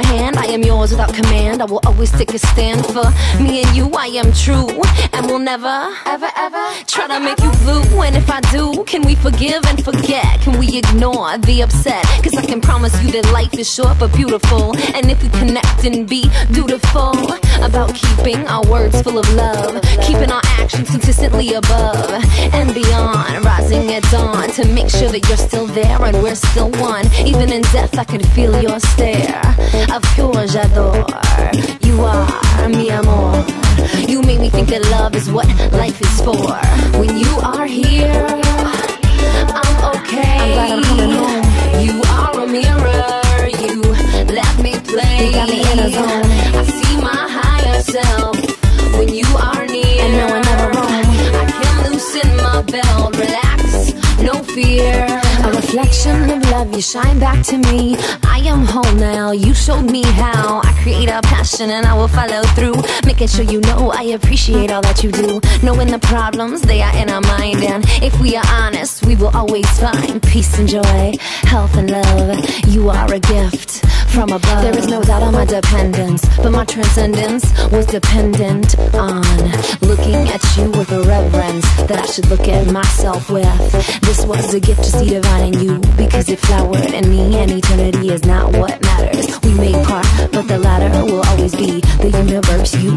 my hand, I am yours without command. I will always take a stand for me and you. I am true and will never, ever, ever try to make you blue. And if I do, can we forgive and forget? Can we ignore the upset? Cause I can promise you that life is short but beautiful. And if we connect and be dutiful about keeping our words full of love, keeping our actions consistently above and beyond, rising at dawn to make sure that you're still there and we're still one. Even in death I can feel your stare. Of pure j'adore. You are mi amor. You make me think that love is what life is for. When you are here, I'm okay. I'm glad I'm coming home. You are a mirror. You let me play. You got me in a zone. I see my higher self when you are near. And no one ever wrong. I can loosen my belt, relax, no fear. A reflection of love, you shine back to me. I am whole now, you showed me how. I create a passion and I will follow through, making sure you know I appreciate all that you do. Knowing the problems, they are in our mind, and if we are honest, we will always find peace and joy, health and love. You are a gift from above. There is no doubt on my dependence, but my transcendence was dependent on looking at you with a reverence that I should look at myself with. This was a gift to see divine in you, because it flowered in me, and eternity is not what matters. We may part, but the latter will always be the universe. You